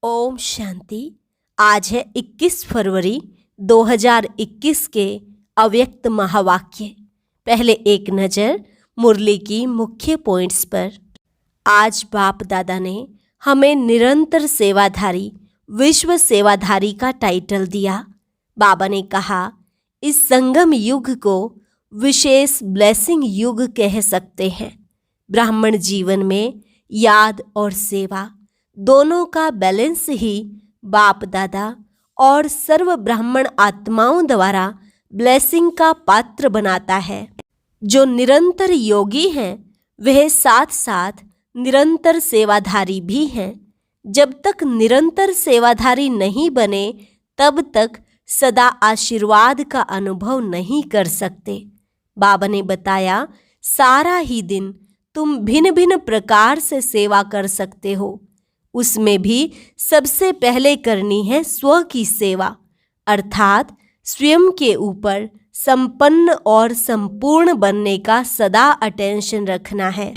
ओम शांति। आज है 21 फरवरी 2021 के अव्यक्त महावाक्य। पहले एक नज़र मुरली की मुख्य पॉइंट्स पर। आज बाप दादा ने हमें निरंतर सेवाधारी विश्व सेवाधारी का टाइटल दिया। बाबा ने कहा इस संगम युग को विशेष ब्लेसिंग युग कह सकते हैं। ब्राह्मण जीवन में याद और सेवा दोनों का बैलेंस ही बाप दादा और सर्व ब्राह्मण आत्माओं द्वारा ब्लेसिंग का पात्र बनाता है। जो निरंतर योगी हैं वह साथ साथ निरंतर सेवाधारी भी हैं। जब तक निरंतर सेवाधारी नहीं बने तब तक सदा आशीर्वाद का अनुभव नहीं कर सकते। बाबा ने बताया सारा ही दिन तुम भिन्न भिन्न प्रकार से सेवा कर सकते हो। उसमें भी सबसे पहले करनी है स्व की सेवा, अर्थात स्वयं के ऊपर संपन्न और संपूर्ण बनने का सदा अटेंशन रखना है।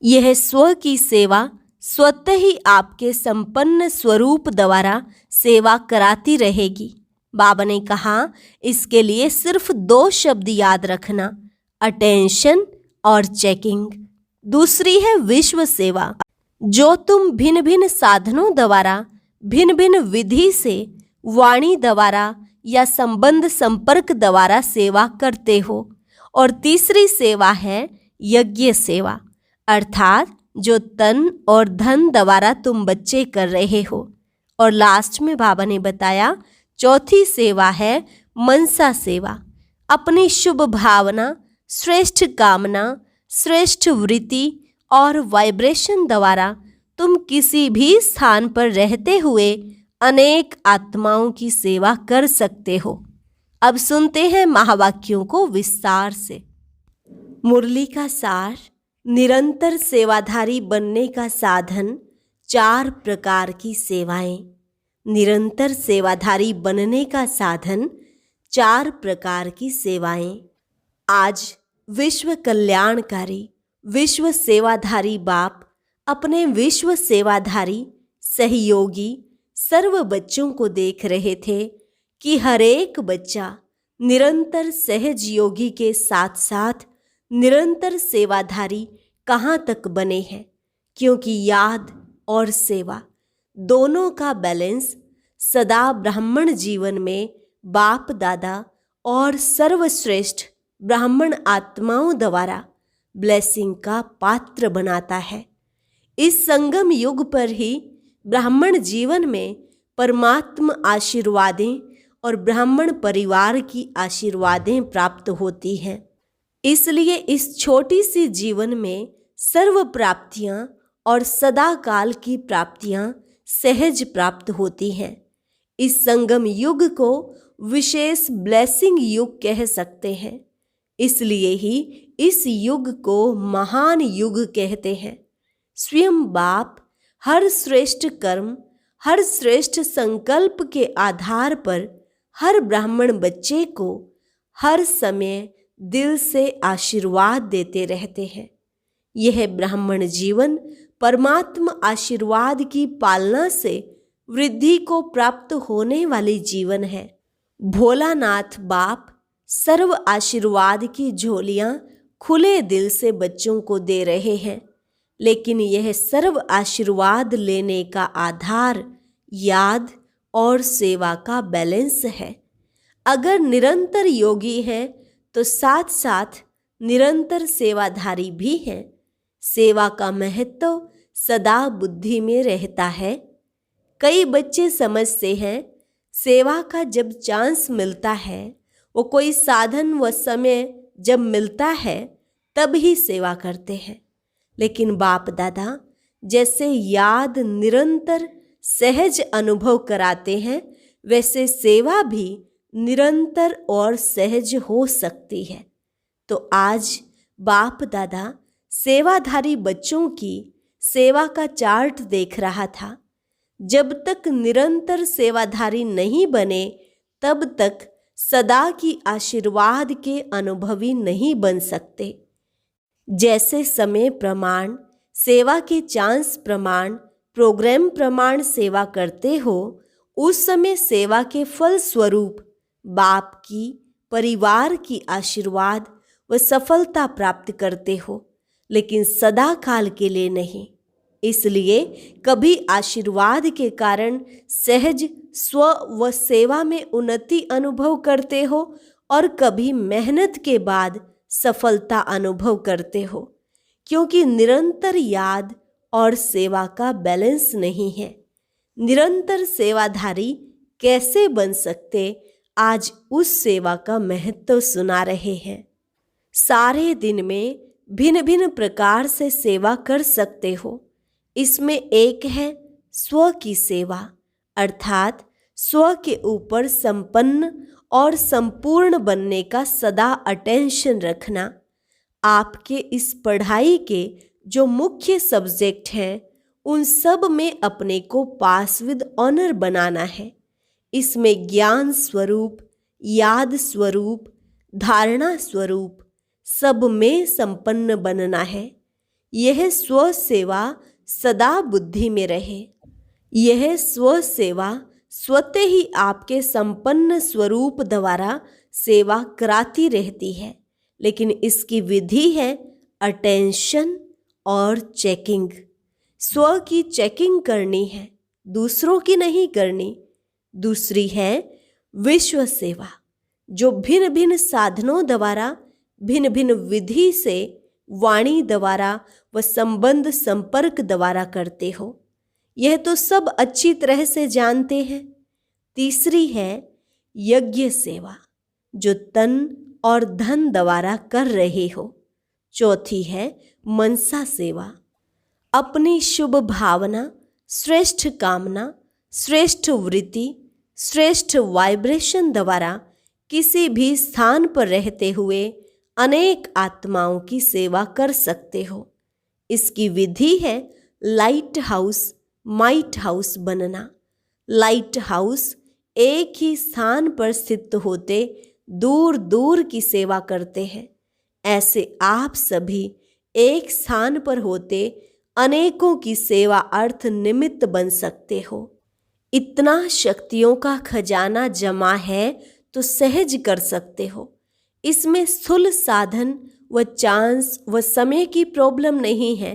यह स्व की सेवा स्वतः ही आपके संपन्न स्वरूप द्वारा सेवा कराती रहेगी। बाबा ने कहा इसके लिए सिर्फ 2 शब्द याद रखना, अटेंशन और चेकिंग। दूसरी है विश्व सेवा, जो तुम भिन्न भिन्न साधनों द्वारा भिन्न भिन्न विधि से वाणी द्वारा या संबंध संपर्क द्वारा सेवा करते हो। और तीसरी सेवा है यज्ञ सेवा, अर्थात जो तन और धन द्वारा तुम बच्चे कर रहे हो। और लास्ट में बाबा ने बताया चौथी सेवा है मनसा सेवा, अपनी शुभ भावना, श्रेष्ठ कामना, श्रेष्ठ वृत्ति और वाइब्रेशन द्वारा तुम किसी भी स्थान पर रहते हुए अनेक आत्माओं की सेवा कर सकते हो। अब सुनते हैं महावाक्यों को विस्तार से। मुरली का सार, निरंतर सेवाधारी बनने का साधन 4 प्रकार की सेवाएं। निरंतर सेवाधारी बनने का साधन 4 प्रकार की सेवाएं। आज विश्व कल्याणकारी विश्व सेवाधारी बाप अपने विश्व सेवाधारी सहयोगी सर्व बच्चों को देख रहे थे कि हर एक बच्चा निरंतर सहज योगी के साथ साथ निरंतर सेवाधारी कहाँ तक बने हैं, क्योंकि याद और सेवा दोनों का बैलेंस सदा ब्राह्मण जीवन में बाप दादा और सर्वश्रेष्ठ ब्राह्मण आत्माओं द्वारा ब्लेसिंग का पात्र बनाता है। इस संगम युग पर ही ब्राह्मण जीवन में परमात्म आशीर्वादें और ब्राह्मण परिवार की आशीर्वादें प्राप्त होती हैं। इसलिए इस छोटी सी जीवन में सर्व प्राप्तियां और सदा काल की प्राप्तियां सहज प्राप्त होती हैं। इस संगम युग को विशेष ब्लेसिंग युग कह सकते हैं। इसलिए ही इस युग को महान युग कहते हैं। स्वयं बाप हर श्रेष्ठ कर्म, हर श्रेष्ठ संकल्प के आधार पर हर ब्राह्मण बच्चे को हर समय दिल से आशीर्वाद देते रहते हैं। यह ब्राह्मण जीवन परमात्मा आशीर्वाद की पालना से वृद्धि को प्राप्त होने वाली जीवन है। भोलानाथ बाप सर्व आशीर्वाद की झोलियां खुले दिल से बच्चों को दे रहे हैं, लेकिन यह सर्व आशीर्वाद लेने का आधार याद और सेवा का बैलेंस है। अगर निरंतर योगी है तो साथ साथ निरंतर सेवाधारी भी हैं। सेवा का महत्व सदा बुद्धि में रहता है। कई बच्चे समझते हैं सेवा का जब चांस मिलता है, वो कोई साधन व समय जब मिलता है तब ही सेवा करते हैं। लेकिन बाप दादा जैसे याद निरंतर सहज अनुभव कराते हैं, वैसे सेवा भी निरंतर और सहज हो सकती है। तो आज बाप दादा सेवाधारी बच्चों की सेवा का चार्ट देख रहा था। जब तक निरंतर सेवाधारी नहीं बने तब तक सदा की आशीर्वाद के अनुभवी नहीं बन सकते। जैसे समय प्रमाण, सेवा के चांस प्रमाण प्रोग्राम प्रमाण सेवा करते हो, उस समय सेवा के फल स्वरूप बाप की, परिवार की आशीर्वाद व सफलता प्राप्त करते हो, लेकिन सदा काल के लिए नहीं। इसलिए कभी आशीर्वाद के कारण सहज स्व व सेवा में उन्नति अनुभव करते हो और कभी मेहनत के बाद सफलता अनुभव करते हो, क्योंकि निरंतर याद और सेवा का बैलेंस नहीं है। निरंतर सेवाधारी कैसे बन सकते, आज उस सेवा का महत्व सुना रहे हैं। सारे दिन में भिन्न भिन्न प्रकार से सेवा कर सकते हो। इसमें एक है स्व की सेवा, अर्थात स्व के ऊपर संपन्न और संपूर्ण बनने का सदा अटेंशन रखना। आपके इस पढ़ाई के जो मुख्य सब्जेक्ट हैं, उन सब में अपने को पास विद ऑनर बनाना है। इसमें ज्ञान स्वरूप, याद स्वरूप, धारणा स्वरूप सब में संपन्न बनना है। यह स्व सेवा सदा बुद्धि में रहे। यह स्व सेवा स्वतः ही आपके संपन्न स्वरूप द्वारा सेवा कराती रहती है, लेकिन इसकी विधि है अटेंशन और चेकिंग। स्व की चेकिंग करनी है, दूसरों की नहीं करनी। दूसरी है विश्व सेवा, जो भिन्न भिन्न साधनों द्वारा, भिन्न भिन्न विधि से, वाणी द्वारा व संबंध संपर्क द्वारा करते हो। यह तो सब अच्छी तरह से जानते हैं। तीसरी है यज्ञ सेवा, जो तन और धन द्वारा कर रहे हो। चौथी है मनसा सेवा, अपनी शुभ भावना, श्रेष्ठ कामना, श्रेष्ठ वृत्ति, श्रेष्ठ वाइब्रेशन द्वारा किसी भी स्थान पर रहते हुए अनेक आत्माओं की सेवा कर सकते हो। इसकी विधि है लाइट हाउस, माइट हाउस बनना। लाइट हाउस एक ही स्थान पर स्थित होते दूर दूर की सेवा करते हैं। ऐसे आप सभी एक स्थान पर होते अनेकों की सेवा अर्थ निमित्त बन सकते हो। इतना शक्तियों का खजाना जमा है तो सहज कर सकते हो। इसमें स्थूल साधन व चांस व समय की प्रॉब्लम नहीं है।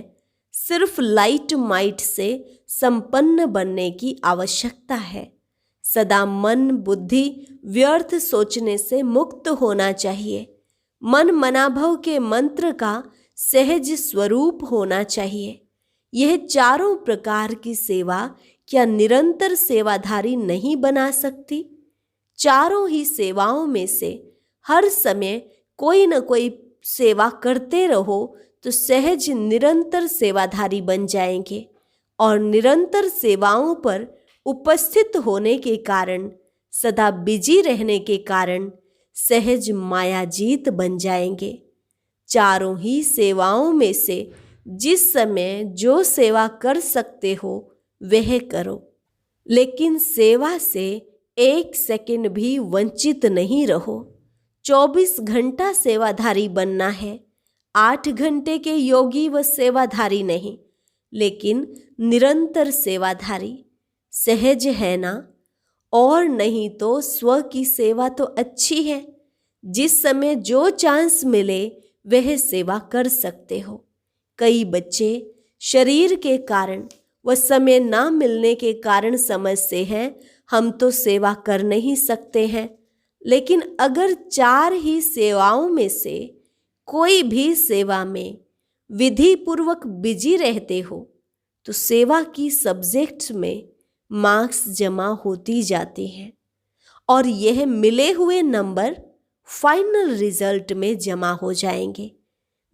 सिर्फ लाइट माइट से संपन्न बनने की आवश्यकता है। सदा मन बुद्धि व्यर्थ सोचने से मुक्त होना चाहिए। मन मनाभव के मंत्र का सहज स्वरूप होना चाहिए। यह चारों प्रकार की सेवा क्या निरंतर सेवाधारी नहीं बना सकती? चारों ही सेवाओं में से हर समय कोई न कोई सेवा करते रहो तो सहज निरंतर सेवाधारी बन जाएंगे, और निरंतर सेवाओं पर उपस्थित होने के कारण, सदा बिजी रहने के कारण सहज मायाजीत बन जाएंगे। चारों ही सेवाओं में से जिस समय जो सेवा कर सकते हो वह करो, लेकिन सेवा से एक सेकंड भी वंचित नहीं रहो। 24 घंटा सेवाधारी बनना है। 8 घंटे के योगी व सेवाधारी नहीं, लेकिन निरंतर सेवाधारी। सहज है ना? और नहीं तो स्व की सेवा तो अच्छी है। जिस समय जो चांस मिले वह सेवा कर सकते हो। कई बच्चे शरीर के कारण व समय ना मिलने के कारण समझते हैं हम तो सेवा कर नहीं सकते हैं। लेकिन अगर 4 ही सेवाओं में से कोई भी सेवा में विधि पूर्वक बिजी रहते हो तो सेवा की सब्जेक्ट्स में मार्क्स जमा होती जाते हैं, और यह मिले हुए नंबर फाइनल रिजल्ट में जमा हो जाएंगे।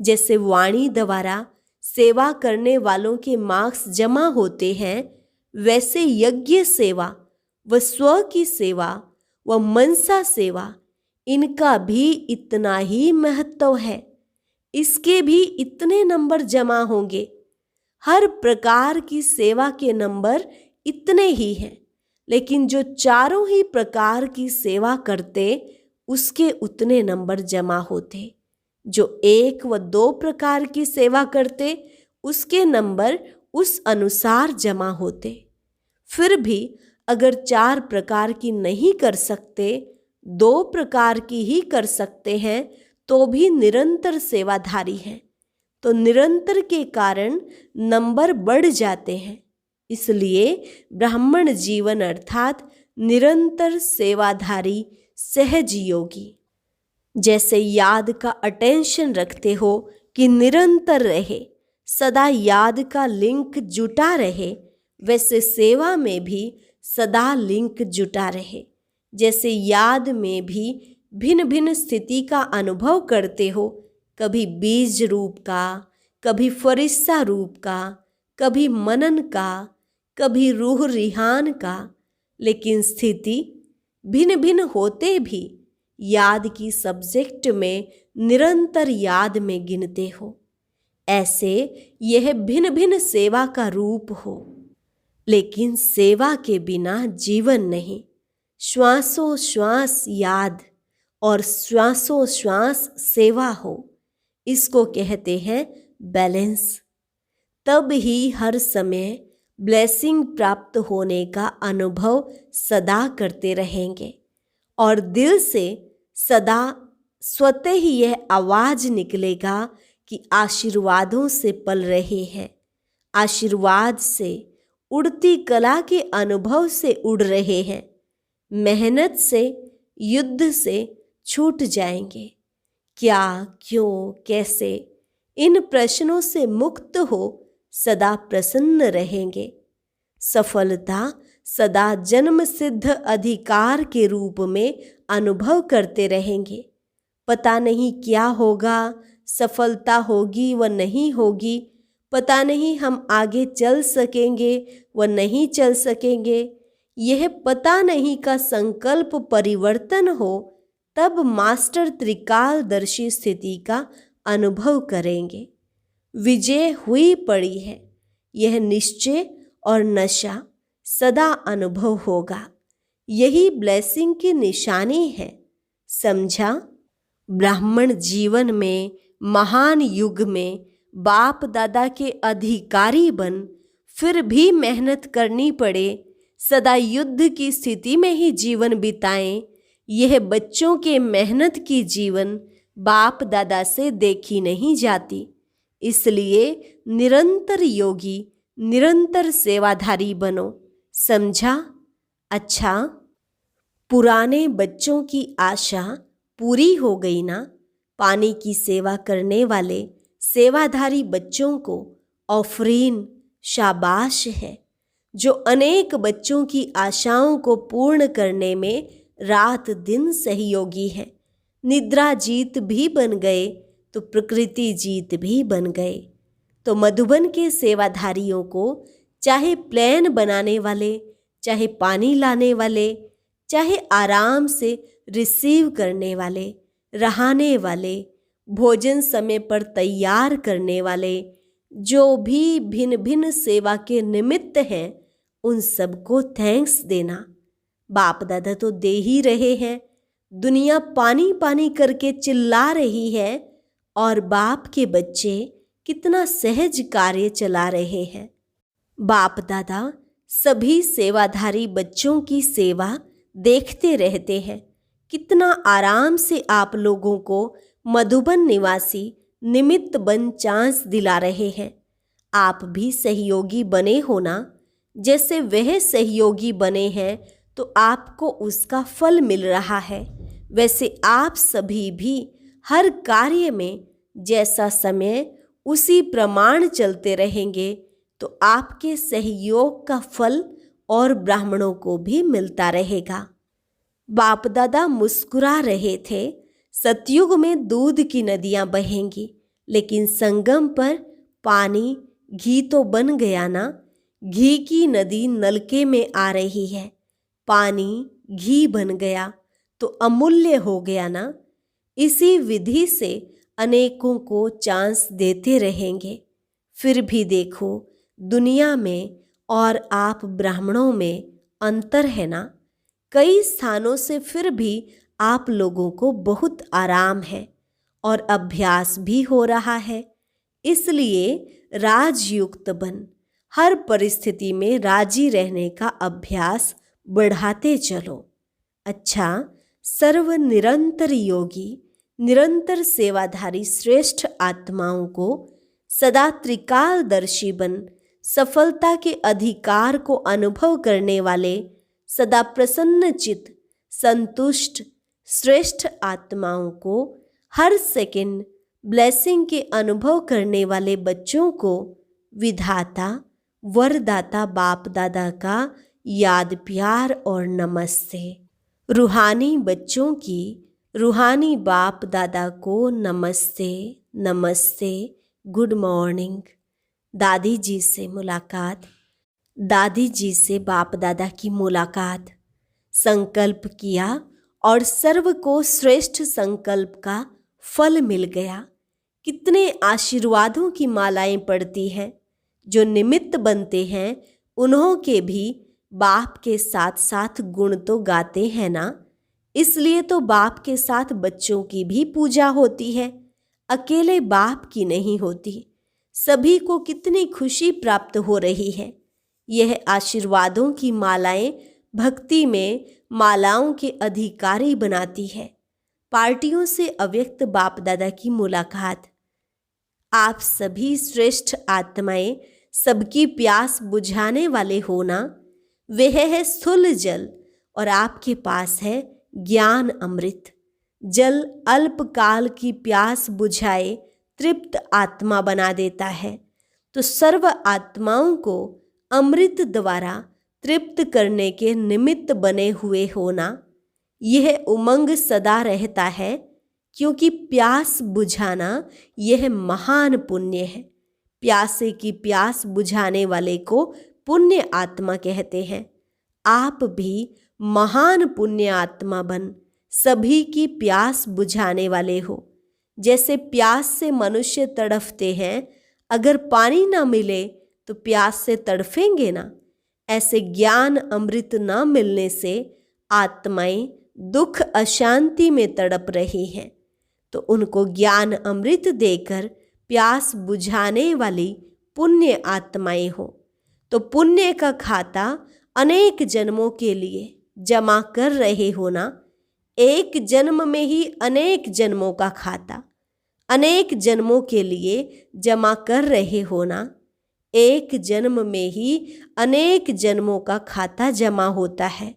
जैसे वाणी द्वारा सेवा करने वालों के मार्क्स जमा होते हैं, वैसे यज्ञ सेवा व स्व की सेवा व मनसा सेवा, इनका भी इतना ही महत्व है। इसके भी इतने नंबर जमा होंगे। हर प्रकार की सेवा के नंबर इतने ही हैं, लेकिन जो चारों ही प्रकार की सेवा करते उसके उतने नंबर जमा होते। जो 1 व 2 प्रकार की सेवा करते उसके नंबर उस अनुसार जमा होते। फिर भी अगर 4 प्रकार की नहीं कर सकते, 2 प्रकार की ही कर सकते हैं, तो भी निरंतर सेवाधारी हैं। तो निरंतर के कारण नंबर बढ़ जाते हैं। इसलिए ब्राह्मण जीवन अर्थात निरंतर सेवाधारी सहज योगी। जैसे याद का अटेंशन रखते हो कि निरंतर रहे, सदा याद का लिंक जुटा रहे, वैसे सेवा में भी सदा लिंक जुटा रहे। जैसे याद में भी भिन्न भिन्न स्थिति का अनुभव करते हो, कभी बीज रूप का, कभी फरिश्ता रूप का, कभी मनन का, कभी रूह रिहान का, लेकिन स्थिति भिन्न भिन्न होते भी याद की सब्जेक्ट में निरंतर याद में गिनते हो। ऐसे यह भिन्न भिन्न सेवा का रूप हो। लेकिन सेवा के बिना जीवन नहीं। श्वासों श्वास याद और श्वासों श्वास सेवा हो, इसको कहते हैं बैलेंस। तब ही हर समय ब्लेसिंग प्राप्त होने का अनुभव सदा करते रहेंगे और दिल से सदा स्वतः ही यह आवाज निकलेगा कि आशीर्वादों से पल रहे हैं, आशीर्वाद से, उड़ती कला के अनुभव से उड़ रहे हैं, मेहनत से, युद्ध से छूट जाएंगे। क्या, क्यों, कैसे, इन प्रश्नों से मुक्त हो सदा प्रसन्न रहेंगे। सफलता सदा जन्म सिद्ध अधिकार के रूप में अनुभव करते रहेंगे। पता नहीं क्या होगा, सफलता होगी व नहीं होगी, पता नहीं हम आगे चल सकेंगे व नहीं चल सकेंगे, यह पता नहीं का संकल्प परिवर्तन हो, तब मास्टर त्रिकालदर्शी स्थिति का अनुभव करेंगे। विजय हुई पड़ी है, यह निश्चय और नशा सदा अनुभव होगा। यही ब्लेसिंग की निशानी है। समझा? ब्राह्मण जीवन में महान युग में बाप दादा के अधिकारी बन, फिर भी मेहनत करनी पड़े, सदा युद्ध की स्थिति में ही जीवन बिताएं, यह बच्चों के मेहनत की जीवन बाप दादा से देखी नहीं जाती। इसलिए निरंतर योगी, निरंतर सेवाधारी बनो। समझा? अच्छा, पुराने बच्चों की आशा पूरी हो गई ना? पानी की सेवा करने वाले सेवाधारी बच्चों को ऑफरीन शाबाश है, जो अनेक बच्चों की आशाओं को पूर्ण करने में रात दिन सहयोगी है। निद्रा जीत भी बन गए तो प्रकृति जीत भी बन गए। तो मधुबन के सेवाधारियों को चाहे प्लेन बनाने वाले, चाहे पानी लाने वाले, चाहे आराम से रिसीव करने वाले, रहाने वाले, भोजन समय पर तैयार करने वाले, जो भी भिन्न भिन्न सेवा के निमित्त हैं, उन सबको थैंक्स देना। बाप दादा तो दे ही रहे हैं। दुनिया पानी पानी करके चिल्ला रही है और बाप के बच्चे कितना सहज कार्य चला रहे हैं। बाप दादा सभी सेवाधारी बच्चों की सेवा देखते रहते हैं। कितना आराम से आप लोगों को मधुबन निवासी निमित्त बन चांस दिला रहे हैं। आप भी सहयोगी बने हो ना? जैसे वह सहयोगी बने हैं तो आपको उसका फल मिल रहा है, वैसे आप सभी भी हर कार्य में जैसा समय उसी प्रमाण चलते रहेंगे तो आपके सहयोग का फल और ब्राह्मणों को भी मिलता रहेगा। बाप दादा मुस्कुरा रहे थे, सतयुग में दूध की नदियां बहेंगी, लेकिन संगम पर पानी घी तो बन गया ना। घी की नदी नलके में आ रही है, पानी घी बन गया तो अमूल्य हो गया ना। इसी विधि से अनेकों को चांस देते रहेंगे। फिर भी देखो, दुनिया में और आप ब्राह्मणों में अंतर है ना। कई स्थानों से फिर भी आप लोगों को बहुत आराम है और अभ्यास भी हो रहा है। इसलिए राजयुक्त बन, हर परिस्थिति में राजी रहने का अभ्यास बढ़ाते चलो। अच्छा, सर्व निरंतर योगी, निरंतर सेवाधारी श्रेष्ठ आत्माओं को सदा त्रिकालदर्शी बन सफलता के अधिकार को अनुभव करने वाले सदा प्रसन्न चित्त संतुष्ट श्रेष्ठ आत्माओं को हर सेकंड ब्लेसिंग के अनुभव करने वाले बच्चों को विधाता वरदाता बाप दादा का याद प्यार और नमस्ते। रूहानी बच्चों की रूहानी बाप दादा को नमस्ते नमस्ते, गुड मॉर्निंग। दादी जी से मुलाकात, दादी जी से बाप दादा की मुलाकात। संकल्प किया और सर्व को श्रेष्ठ संकल्प का फल मिल गया। कितने आशीर्वादों की मालाएं पड़ती हैं। जो निमित्त बनते हैं उन्हों के भी बाप के साथ साथ गुण तो गाते हैं ना। इसलिए तो बाप के साथ बच्चों की भी पूजा होती है, अकेले बाप की नहीं होती। सभी को कितनी खुशी प्राप्त हो रही है। यह आशीर्वादों की मालाएं भक्ति में मालाओं के अधिकारी बनाती है। पार्टियों से अव्यक्त बाप दादा की मुलाकात। आप सभी श्रेष्ठ आत्माएं सबकी प्यास बुझाने वाले हो ना। वह है स्थूल जल और आपके पास है ज्ञान अमृत। जल अल्पकाल की प्यास बुझाए तृप्त आत्मा बना देता है, तो सर्व आत्माओं को अमृत द्वारा तृप्त करने के निमित्त बने हुए होना। यह उमंग सदा रहता है, क्योंकि प्यास बुझाना यह महान पुण्य है। प्यासे की प्यास बुझाने वाले को पुण्य आत्मा कहते हैं। आप भी महान पुण्य आत्मा बन सभी की प्यास बुझाने वाले हो। जैसे प्यास से मनुष्य तड़फते हैं, अगर पानी ना मिले तो प्यास से तड़फेंगे ना। ऐसे ज्ञान अमृत न मिलने से आत्माएं दुख अशांति में तड़प रही हैं, तो उनको ज्ञान अमृत देकर प्यास बुझाने वाली पुण्य आत्माएं हो। तो पुण्य का खाता अनेक जन्मों के लिए जमा कर रहे हो ना। एक जन्म में ही अनेक जन्मों का खाता अनेक जन्मों के लिए जमा कर रहे हो ना। एक जन्म में ही अनेक जन्मों का खाता जमा होता है।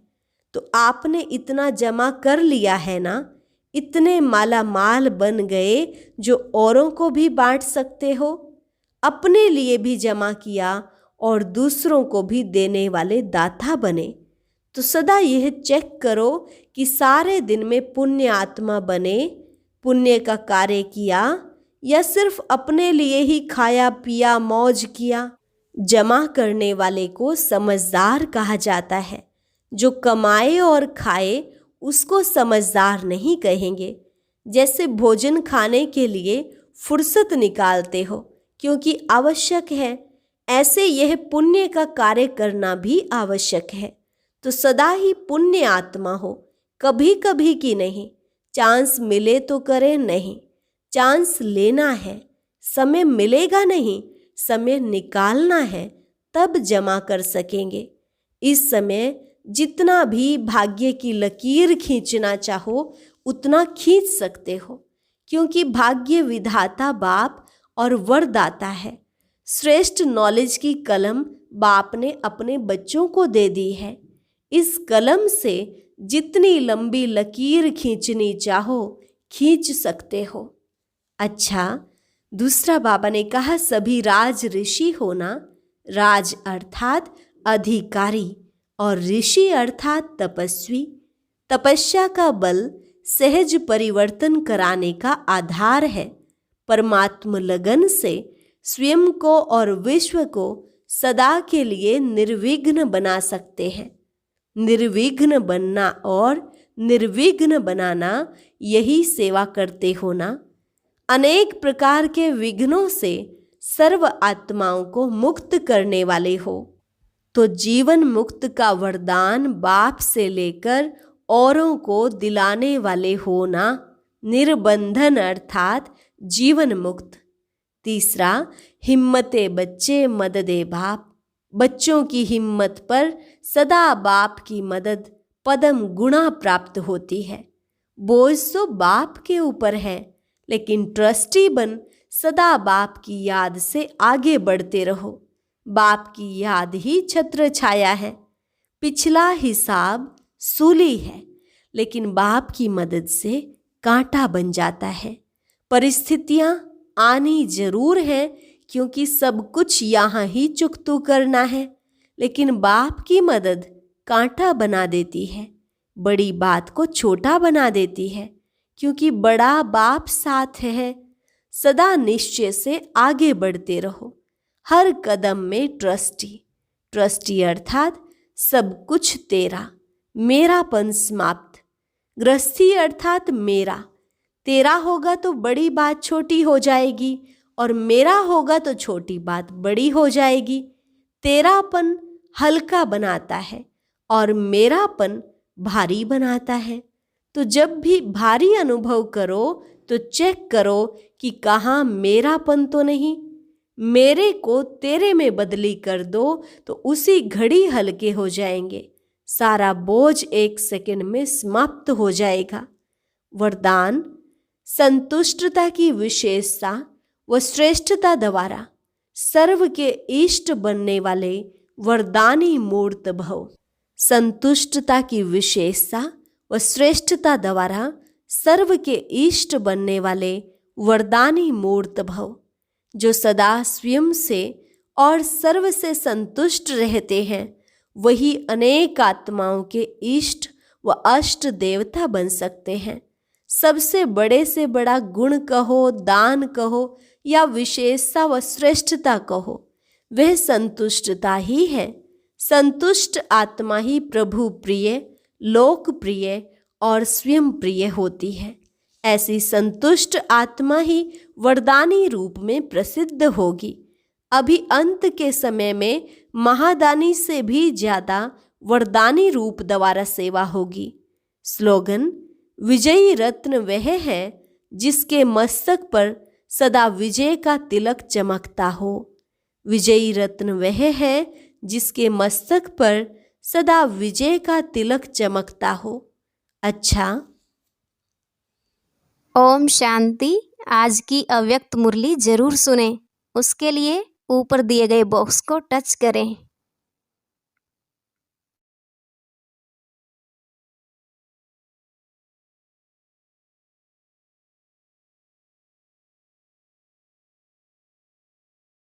तो आपने इतना जमा कर लिया है ना, इतने माला माल बन गए जो औरों को भी बांट सकते हो। अपने लिए भी जमा किया और दूसरों को भी देने वाले दाता बने। तो सदा यह चेक करो कि सारे दिन में पुण्य आत्मा बने, पुण्य का कार्य किया, या सिर्फ अपने लिए ही खाया पिया मौज किया। जमा करने वाले को समझदार कहा जाता है। जो कमाए और खाए उसको समझदार नहीं कहेंगे। जैसे भोजन खाने के लिए फुर्सत निकालते हो क्योंकि आवश्यक है, ऐसे यह पुण्य का कार्य करना भी आवश्यक है। तो सदा ही पुण्य आत्मा हो, कभी कभी की नहीं। चांस मिले तो करे नहीं, चांस लेना है। समय मिलेगा नहीं, समय निकालना है, तब जमा कर सकेंगे। इस समय जितना भी भाग्य की लकीर खींचना चाहो उतना खींच सकते हो, क्योंकि भाग्य विधाता बाप और वरदाता है। श्रेष्ठ नॉलेज की कलम बाप ने अपने बच्चों को दे दी है। इस कलम से जितनी लंबी लकीर खींचनी चाहो खींच सकते हो। अच्छा, दूसरा बाबा ने कहा सभी राज ऋषि होना। राज अर्थात अधिकारी और ऋषि अर्थात तपस्वी। तपस्या का बल सहज परिवर्तन कराने का आधार है। परमात्म लगन से स्वयं को और विश्व को सदा के लिए निर्विघ्न बना सकते हैं। निर्विघ्न बनना और निर्विघ्न बनाना, यही सेवा करते हो ना। अनेक प्रकार के विघ्नों से सर्व आत्माओं को मुक्त करने वाले हो। तो जीवन मुक्त का वरदान बाप से लेकर औरों को दिलाने वाले हो ना। निर्बंधन अर्थात जीवन मुक्त। तीसरा, हिम्मते बच्चे मददे बाप। बच्चों की हिम्मत पर सदा बाप की मदद पदम गुणा प्राप्त होती है। बोझ तो बाप के ऊपर है, लेकिन ट्रस्टी बन सदा बाप की याद से आगे बढ़ते रहो। बाप की याद ही छत्र छाया है। पिछला हिसाब सूली है, लेकिन बाप की मदद से कांटा बन जाता है। परिस्थितियां आनी जरूर है, क्योंकि सब कुछ यहाँ ही चुकतू करना है, लेकिन बाप की मदद कांटा बना देती है। बड़ी बात को छोटा बना देती है, क्योंकि बड़ा बाप साथ है। सदा निश्चय से आगे बढ़ते रहो। हर कदम में ट्रस्टी अर्थात सब कुछ तेरा, मेरापन समाप्त। गृहस्थी अर्थात मेरा, तेरा होगा तो बड़ी बात छोटी हो जाएगी, और मेरा होगा तो छोटी बात बड़ी हो जाएगी। तेरापन हल्का बनाता है और मेरापन भारी बनाता है। तो जब भी भारी अनुभव करो तो चेक करो कि कहाँ मेरापन तो नहीं। मेरे को तेरे में बदली कर दो तो उसी घड़ी हल्के हो जाएंगे। सारा बोझ 1 सेकंड में समाप्त हो जाएगा। वरदान: संतुष्टता की विशेषता व श्रेष्ठता द्वारा सर्व के इष्ट बनने वाले वरदानी मूर्त भव। संतुष्टता की विशेषता व श्रेष्ठता द्वारा सर्व के इष्ट बनने वाले वरदानी मूर्त भव, जो सदा स्वयं से और सर्व से संतुष्ट रहते हैं, वही अनेक आत्माओं के इष्ट व अष्ट देवता बन सकते हैं। सबसे बड़े से बड़ा गुण कहो, दान कहो या विशेषता व श्रेष्ठता कहो, वह संतुष्टता ही है। संतुष्ट आत्मा ही प्रभु प्रिय, लोकप्रिय और स्वयं प्रिय होती है। ऐसी संतुष्ट आत्मा ही वरदानी रूप में प्रसिद्ध होगी। अभी अंत के समय में महादानी से भी ज्यादा वरदानी रूप द्वारा सेवा होगी। स्लोगन: विजयी रत्न वह है जिसके मस्तक पर सदा विजय का तिलक चमकता हो। विजयी रत्न वह है जिसके मस्तक पर सदा विजय का तिलक चमकता हो। अच्छा, ओम शांति। आज की अव्यक्त मुरली जरूर सुने। उसके लिए ऊपर दिए गए बॉक्स को टच करें।